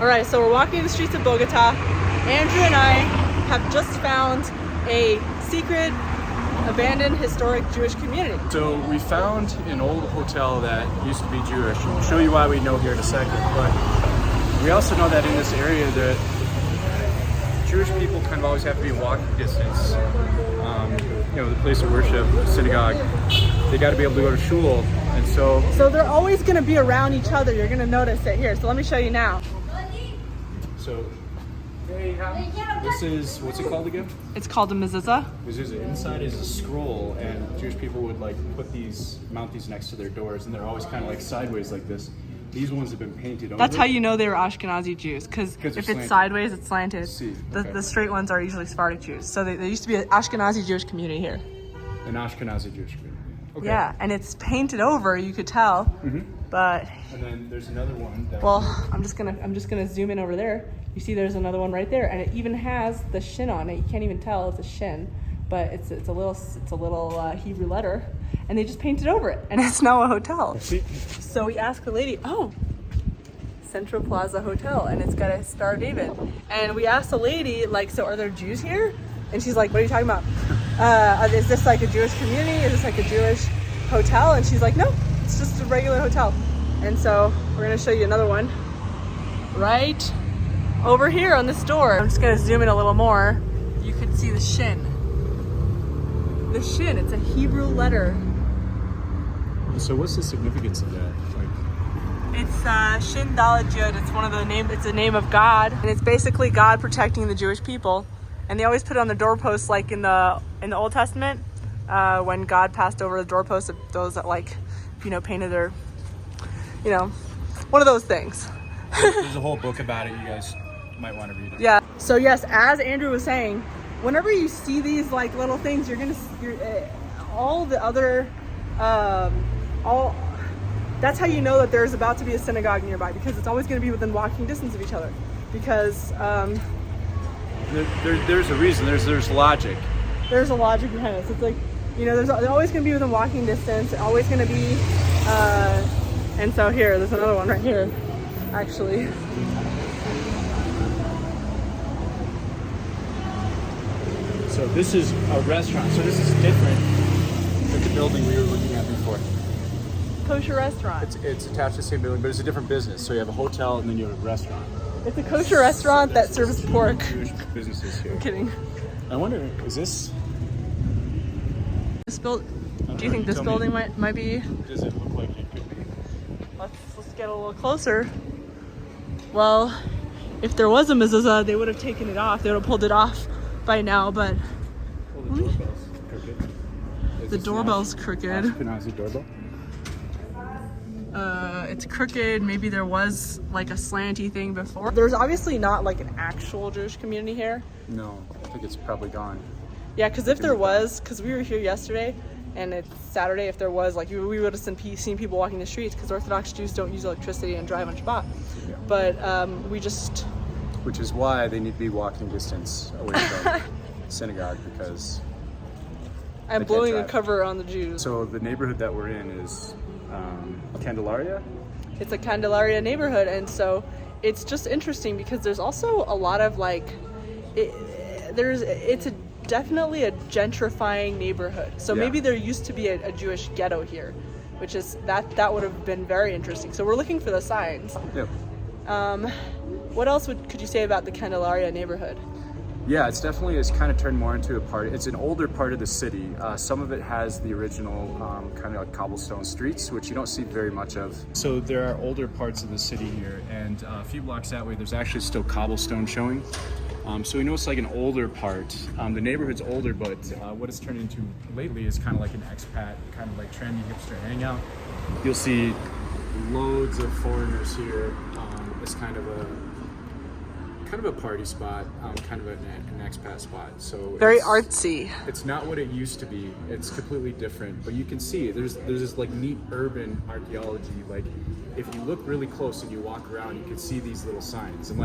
All right, so we're walking the streets of Bogotá. Andrew and I have just found a secret, abandoned, historic Jewish community. So we found an old hotel that used to be Jewish. We'll show you why we know here in a second. But we also know that in this area that Jewish people kind of always have to be in walking distance. The place of worship, the synagogue, they got to be able to go to shul. And so they're always going to be around each other. You're going to notice it here. So let me show you now. So this is, what's it called again? It's called a mezuzah. Mezuzah. Inside is a scroll, and Jewish people would mount these next to their doors, and they're always kind of like sideways like this. These ones have been painted over. That's how you know they were Ashkenazi Jews, because if it's slanted. sideways, it's slanted. Okay. The straight ones are usually Sephardic Jews. So there used to be an Ashkenazi Jewish community here. An Ashkenazi Jewish community. Okay. Yeah, and it's painted over, you could tell. Mm-hmm. But and then there's another one. I'm just gonna zoom in over there. You see, there's another one right there, and it even has the shin on it. You can't even tell it's a shin, but it's a little Hebrew letter, and they just painted over it, and it's now a hotel. See? So we asked the lady, Central Plaza Hotel, and it's got a Star of David. And we asked the lady, so are there Jews here? And she's like, what are you talking about? Is this like a Jewish community? Is this like a Jewish hotel? And she's like, no, it's just a regular hotel. And so we're gonna show you another one right over here on this door. I'm just gonna zoom in a little more. You could see the shin. The shin, it's a Hebrew letter. So what's the significance of that? It's Shin Dalet Yud. It's it's a name of God, and it's basically God protecting the Jewish people. And they always put it on the doorposts, like in the Old Testament, when God passed over the doorposts of those that painted their, one of those things. There's a whole book about it. You guys might want to read it. Yeah. So yes, as Andrew was saying, whenever you see these little things, you're all the other, that's how you know that there's about to be a synagogue nearby, because it's always going to be within walking distance of each other. Because there's a reason. There's logic. There's a logic behind it. So it's they're always going to be within walking distance. Always going to be, and so there's another one right here, actually. So this is a restaurant. So this is different than the building we were looking at before. Kosher restaurant. It's attached to the same building, but it's a different business. So you have a hotel and then you have a restaurant. It's a kosher restaurant that serves pork. Jewish businesses here. I'm kidding. I wonder, is this? Do you think this building might be? Does it look like it could be? Let's get a little closer. Well, if there was a mezuzah, they would have taken it off. They would have pulled it off by now, but Well, the doorbell's crooked. the doorbell's crooked. Ashkenazi doorbell? It's crooked. Maybe there was a slanty thing before. There's obviously not an actual Jewish community here. No, I think it's probably gone. Yeah, because if there was, because we were here yesterday, and it's Saturday, if there was, we would have seen people walking the streets, because Orthodox Jews don't use electricity and drive on Shabbat. Yeah. But Which is why they need to be walking distance away from synagogue, because I'm blowing a cover on the Jews. So the neighborhood that we're in is Candelaria? It's a Candelaria neighborhood, and so it's just interesting because there's also a lot of definitely a gentrifying neighborhood. So maybe there used to be a Jewish ghetto here, which is that would have been very interesting. So we're looking for the signs. Yep. What else could you say about the Candelaria neighborhood? Yeah, it's kind of turned more into a part. It's an older part of the city. Some of it has the original kind of cobblestone streets, which you don't see very much of. So there are older parts of the city here, and a few blocks that way, there's actually still cobblestone showing. So we know it's an older part. The neighborhood's older, but what it's turned into lately is kind of like an expat, kind of trendy hipster hangout. You'll see loads of foreigners here. It's kind of a party spot, kind of an expat spot. So very artsy. It's not what it used to be. It's completely different. But you can see there's this neat urban archaeology. If you look really close and you walk around, you can see these little signs. And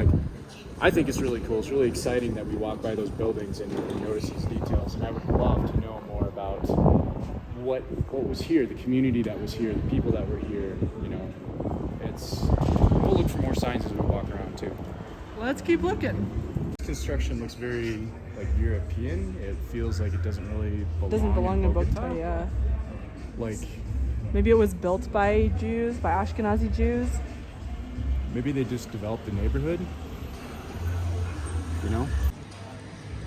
I think it's really cool. It's really exciting that we walk by those buildings and notice these details. And I would love to know more about what was here, the community that was here, the people that were here. We'll look for more signs as we walk around too. Let's keep looking. This construction looks very like European. It feels like it doesn't really belong, Doesn't belong in Bogotá. Bogotá, yeah. Like Maybe it was built by Jews, by Ashkenazi Jews. maybe they just developed the neighborhood. You know?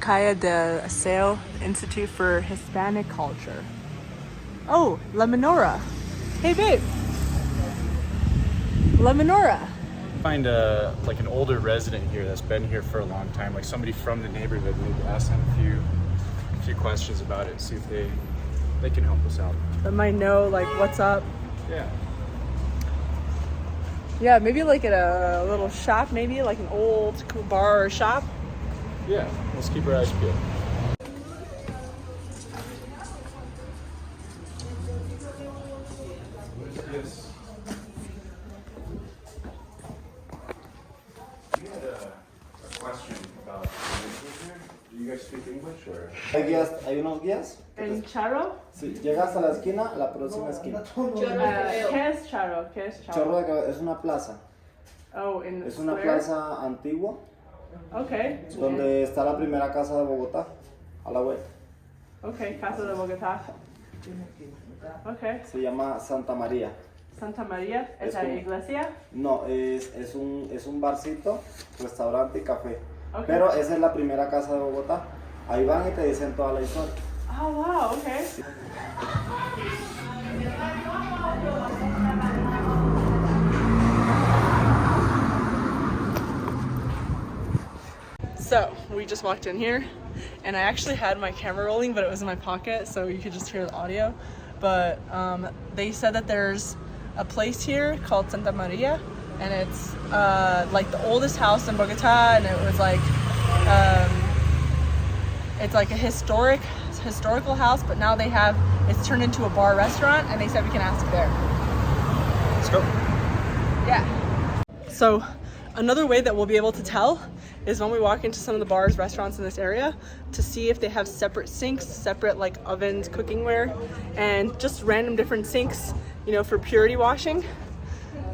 Calle de Aseo, Institute for Hispanic Culture. Oh, La Menorah. Hey, babe. La Menorah. Find like an older resident here that's been here for a long time, like somebody from the neighborhood. Maybe ask them a few questions about it, see if they can help us out. That might know, like, what's up. Yeah. Yeah, maybe like at a little shop, maybe like an old bar or shop. Yeah, let's keep our eyes peeled. Yes. We had a question about language here. Do you guys speak English or? ¿Hay guías, hay unos guías? ¿En Charo? Si llegas a la esquina, la próxima esquina. ¿Qué es Charo? ¿Qué es Charo? Chorro de Cabeza es una plaza. Oh, in the Es una square? plaza antigua Okay. donde está la primera casa de Bogotá, a la vuelta. Okay, Casa de Bogotá. Okay. Se llama Santa María. Santa María, ¿es Es la como- iglesia? No, es un barcito, restaurante y café. Ok. Pero esa es la primera casa de Bogotá. Ahí van y te dicen toda la historia. Oh, wow, okay. So, we just walked in here, and I actually had my camera rolling, but it was in my pocket, so you could just hear the audio. But they said that there's a place here called Santa Maria, and it's like the oldest house in Bogotá, and it was like, it's like a historical house, but now it's turned into a bar restaurant, and they said we can ask there. Let's go. Yeah. So another way that we'll be able to tell is when we walk into some of the bars, restaurants in this area to see if they have separate sinks, separate like ovens, cookingware, and just random different sinks, you know, for purity washing.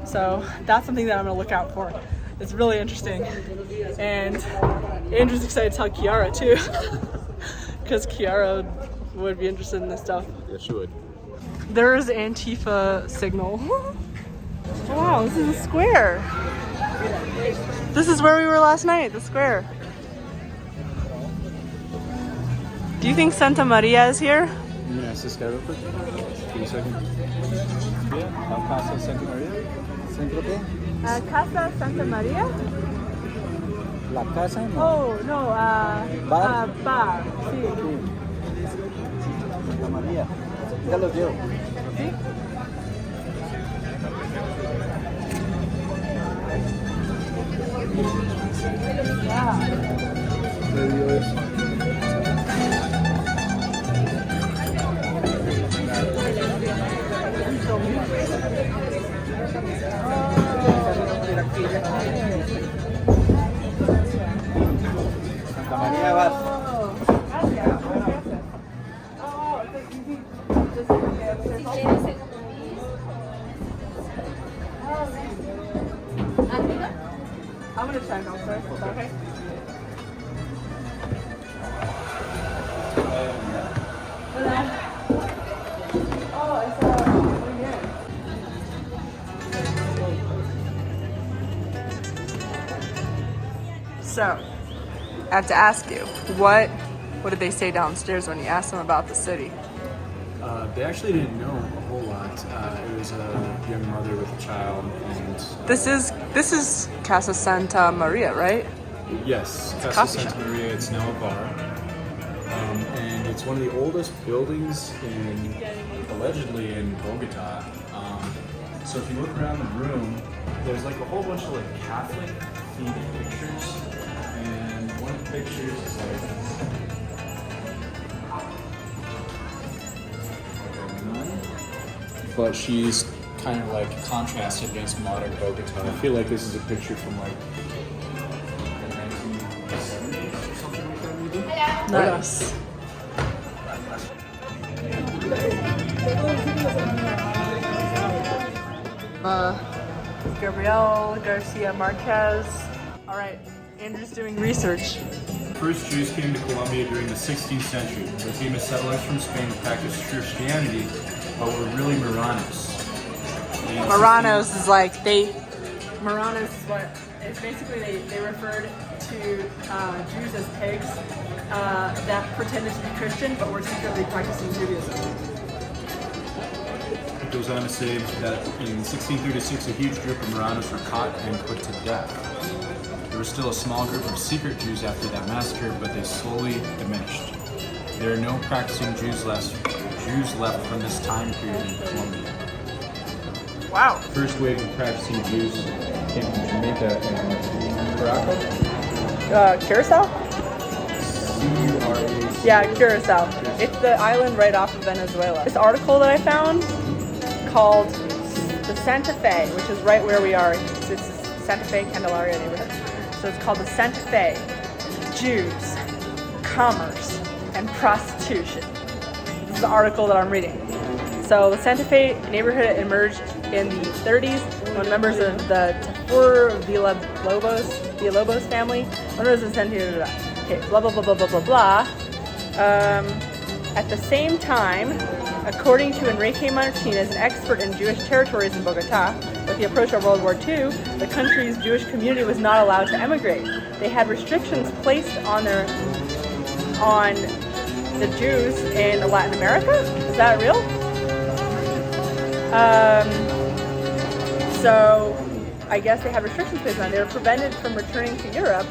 So that's something that I'm gonna look out for. It's really interesting. And Andrew's excited to tell Kiara too, because Kiara would be interested in this stuff. Yeah, she would. There's Antifa signal. Wow, this is a square. This is where we were last night, the square. Do you think Santa Maria is here? I'm gonna ask this guy real quick. Give me a second. Yeah, Casa Santa Maria. ¿Centro qué? Casa Santa Maria? La casa, no. Oh, no, Bar? bar, sí. Santa María. Ya los llevo. ¿Sí? Santa María Bar. I'm gonna try now first, is that okay? Oh, it's over here. So, I have to ask you, what did they say downstairs when you asked them about the city? They actually didn't know a whole lot. It was a young mother with a child, and This is Casa Santa Maria, right? yes, a Casa coffee Santa shop. Maria. It's now a bar, and it's one of the oldest buildings allegedly in Bogotá. So if you look around the room, there's like a whole bunch of like Catholic themed pictures, and one of the pictures is like a nun, but she's kind of like contrasted against modern Bogotá. I feel like this is a picture from like the 1970s or something like that, maybe. Nice. Gabriel Garcia Marquez. All right, Andrew's doing research. First Jews came to Colombia during the 16th century. They came as settlers from Spain who practiced Christianity, but were really Marranos. Marranos is like Marranos is what it's basically they referred to Jews as pigs that pretended to be Christian but were secretly practicing Judaism. It goes on to say that in 1636 a huge group of Marranos were caught and put to death. There was still a small group of secret Jews after that massacre, but they slowly diminished. There are no practicing Jews left from this time period in Colombia. Wow. First wave of practicing Jews came from Jamaica and Morocco. Curacao? C-U-R-A-C. Yeah, Curacao. It's the island right off of Venezuela. This article that I found called the Santa Fe, which is right where we are. It's Santa Fe, Candelaria neighborhood. So it's called the Santa Fe, Jews, Commerce, and Prostitution. This is the article that I'm reading. So the Santa Fe neighborhood emerged in the 30s when members of the Tafur Villalobos family, members of the okay, blah blah blah blah blah blah blah. At the same time, according to Enrique Martinez, an expert in Jewish territories in Bogotá, with the approach of World War II, the country's Jewish community was not allowed to emigrate. They had restrictions placed on the Jews in Latin America. Is that real? So I guess they had restrictions placed on them. They were prevented from returning to Europe,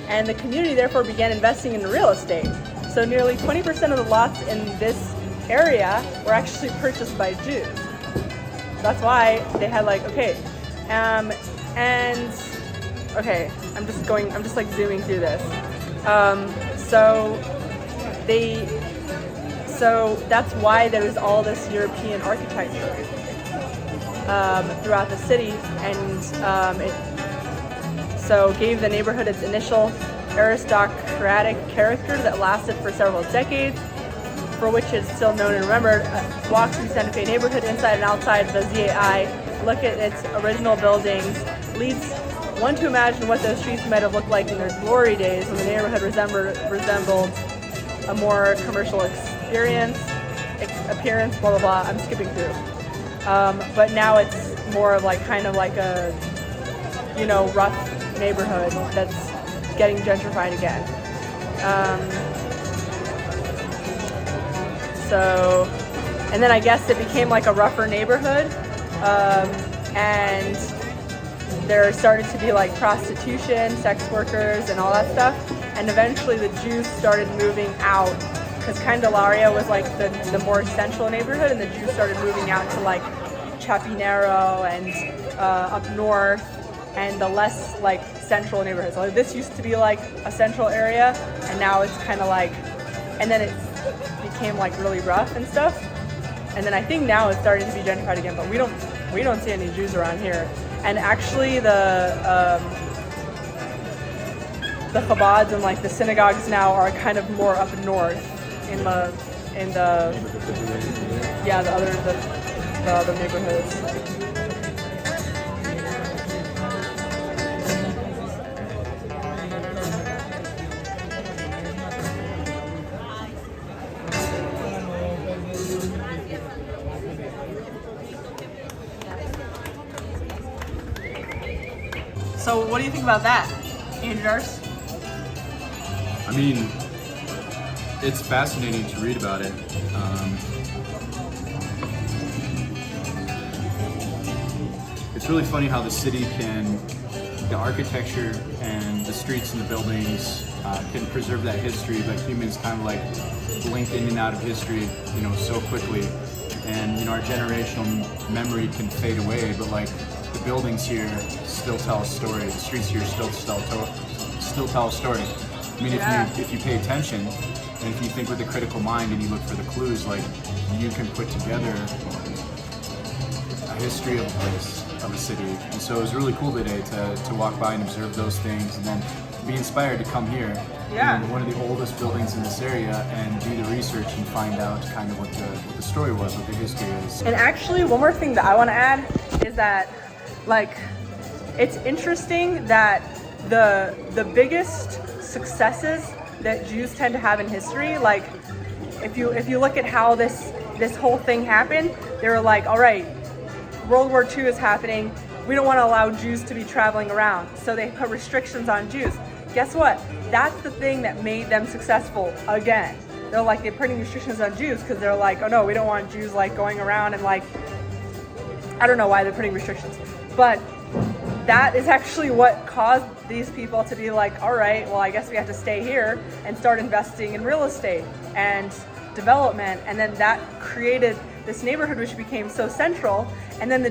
and the community therefore began investing in real estate. So nearly 20% of the lots in this area were actually purchased by Jews. That's why they had like, okay, and okay, I'm just like zooming through this. So that's why there was all this European architecture throughout the city, and it so gave the neighborhood its initial aristocratic character that lasted for several decades, for which it's still known and remembered. Walk through Santa Fe neighborhood inside and outside Vazier, look at its original buildings, leads one to imagine what those streets might have looked like in their glory days when the neighborhood resembled a more commercial appearance, blah blah blah. I'm skipping through. But now it's more of like kind of like a, rough neighborhood that's getting gentrified again. And then I guess it became like a rougher neighborhood, and there started to be like prostitution, sex workers, and all that stuff. And eventually the Jews started moving out, because Candelaria was like the more central neighborhood, and the Jews started moving out to like Chapinero and up north, and the less like central neighborhoods. So this used to be like a central area, and now it's kind of like, and then it became like really rough and stuff. And then I think now it's starting to be gentrified again, but we don't see any Jews around here. And actually the Chabads and like the synagogues now are kind of more up north in the other neighborhoods. So what do you think about that, Andrews? I mean, it's fascinating to read about it. It's really funny how the city the architecture and the streets and the buildings can preserve that history, but humans kind of like blink in and out of history, so quickly. And, our generational memory can fade away, but like the buildings here still tell a story. The streets here still tell a story. I mean, if you pay attention, and if you think with a critical mind and you look for the clues, like you can put together a history of a place, of a city. And so it was really cool today to walk by and observe those things, and then be inspired to come here, one of the oldest buildings in this area, and do the research and find out kind of what the story was, what the history is. And actually, one more thing that I want to add is that, like, it's interesting that the biggest successes that Jews tend to have in history, like if you look at how this whole thing happened, they were like, all right, World War II is happening. We don't want to allow Jews to be traveling around. So they put restrictions on Jews. Guess what? That's the thing that made them successful again. They're putting restrictions on Jews because they're like, oh no, we don't want Jews like going around and like, I don't know why they're putting restrictions, but that is actually what caused these people to be like, all right, well, I guess we have to stay here and start investing in real estate and development. And then that created this neighborhood, which became so central. And then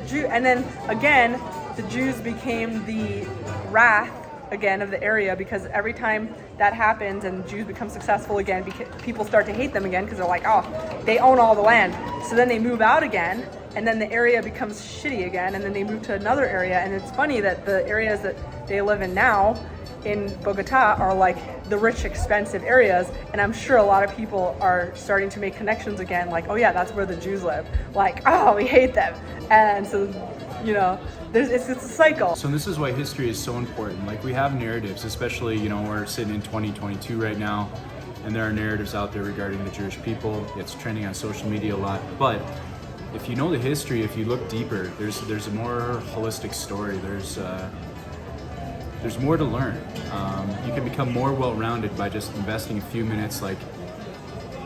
again, the Jews became the wrath again of the area, because every time that happens and Jews become successful again, people start to hate them again because they're like, oh, they own all the land. So then they move out again, and then the area becomes shitty again, and then they move to another area. And it's funny that the areas that they live in now in Bogotá are like the rich, expensive areas, and I'm sure a lot of people are starting to make connections again, like, oh yeah, that's where the Jews live. Like, oh, we hate them. And so, you know, it's a cycle. So this is why history is so important. Like, we have narratives, especially, you know, we're sitting in 2022 right now, and there are narratives out there regarding the Jewish people. It's trending on social media a lot. But if you know the history, if you look deeper, there's a more holistic story. There's more to learn. You can become more well-rounded by just investing a few minutes, like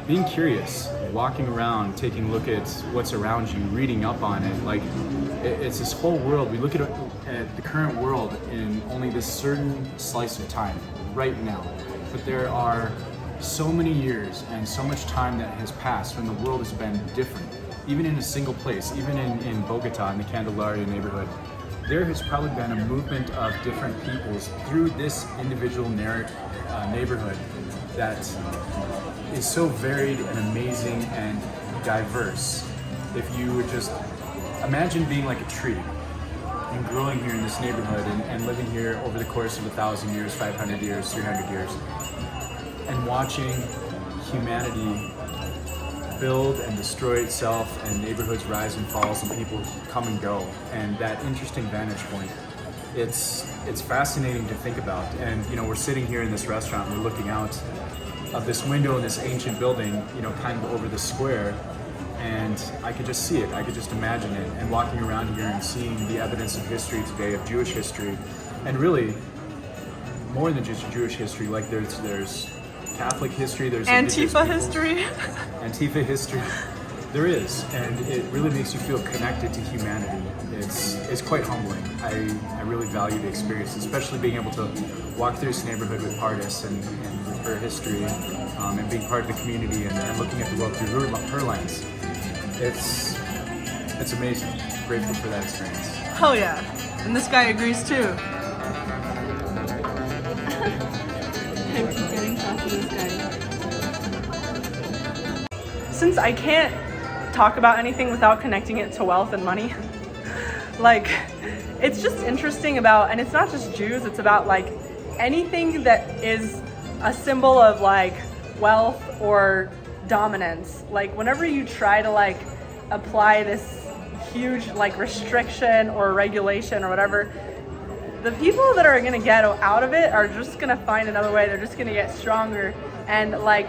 being curious, walking around, taking a look at what's around you, reading up on it. Like, it's this whole world. We look at the current world in only this certain slice of time, right now. But there are so many years and so much time that has passed when the world has been different. Even in a single place, even in Bogotá, in the Candelaria neighborhood, there has probably been a movement of different peoples through this individual neighborhood that is so varied and amazing and diverse. If you would just imagine being like a tree and growing here in this neighborhood and living here over the course of 1,000 years, 500 years, 300 years, and watching humanity build and destroy itself, and neighborhoods rise and falls, and people come and go, and that interesting vantage point. It's fascinating to think about. And you know, we're sitting here in this restaurant, we're looking out of this window in this ancient building, you know, kind of over the square, and I could just see it, I could just imagine it, and walking around here and seeing the evidence of history today, of Jewish history, and really more than just Jewish history. Like there's Catholic history, there's Antifa history. Antifa history. There is, and it really makes you feel connected to humanity. It's quite humbling. I really value the experience, especially being able to walk through this neighborhood with Pardis and with her history, and being part of the community and looking at the world through her lens. It's amazing. Grateful for that experience. Hell yeah. And this guy agrees too. I'm getting shots of this guy. Since I can't talk about anything without connecting it to wealth and money, like, it's just interesting about, and it's not just Jews, it's about like anything that is a symbol of like wealth or dominance. Like, whenever you try to like apply this huge like restriction or regulation or whatever, the people that are going to get out of it are just going to find another way. They're just going to get stronger. And like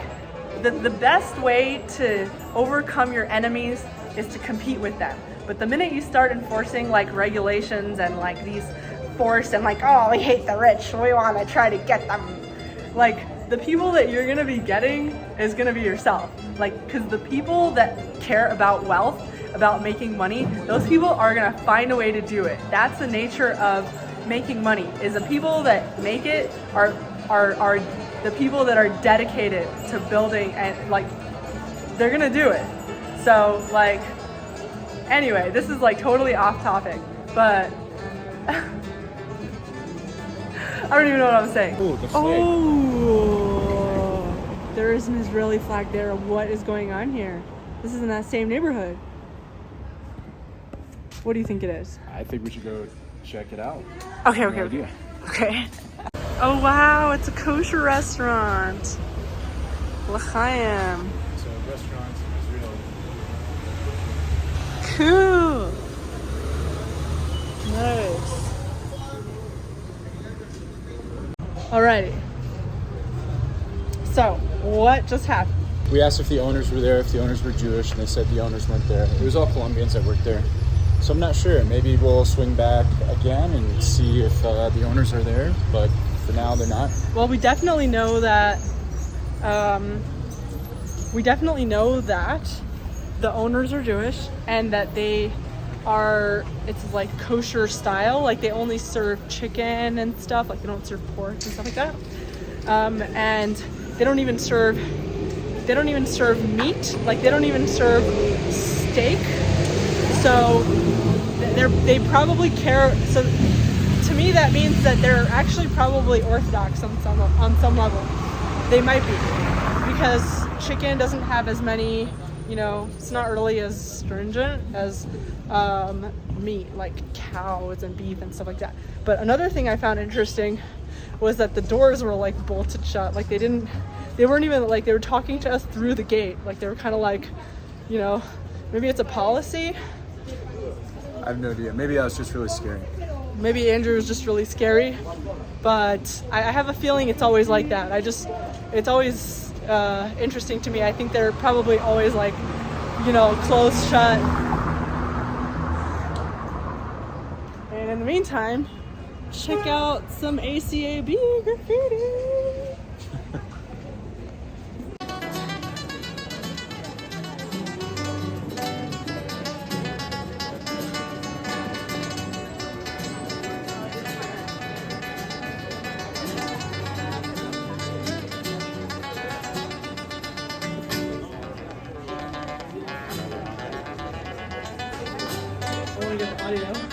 the best way to overcome your enemies is to compete with them. But the minute you start enforcing like regulations and like these force and like, oh, we hate the rich, we want to try to get them, like, the people that you're going to be getting is going to be yourself. Like, because the people that care about wealth, about making money, those people are going to find a way to do it. That's the nature of making money, is the people that make it are the people that are dedicated to building, and like, they're going to do it. So like, anyway, this is like totally off topic, but I don't even know what I'm saying. Oh, the flag. Oh, there is an Israeli flag there. What is going on here? This is in that same neighborhood. What do you think it is? I think we should go check it out. Okay. No idea. Okay. Oh wow, it's a kosher restaurant. L'chaim. So restaurants in Israel. Cool. Nice. Alrighty. So, what just happened? We asked if the owners were there, if the owners were Jewish, and they said the owners weren't there. It was all Colombians that worked there. So I'm not sure. Maybe we'll swing back again and see if the owners are there, but for now they're not. Well, we definitely know that the owners are Jewish and that they are, it's like kosher style, like they only serve chicken and stuff, like they don't serve pork and stuff like that. And they don't even serve meat, like they don't even serve steak. So they probably care. So to me that means that they're actually probably Orthodox on some level. They might be, because chicken doesn't have as many, you know, it's not really as stringent as meat, like cows and beef and stuff like that. But another thing I found interesting was that the doors were like bolted shut. Like they weren't even like, they were talking to us through the gate. Like they were kind of like, you know, maybe it's a policy. I have no idea. Maybe that was just really scary. Maybe Andrew was just really scary, but I have a feeling it's always like that. It's always interesting to me. I think they're probably always like, you know, closed shut. And in the meantime, check out some ACAB graffiti. I want to get the audio.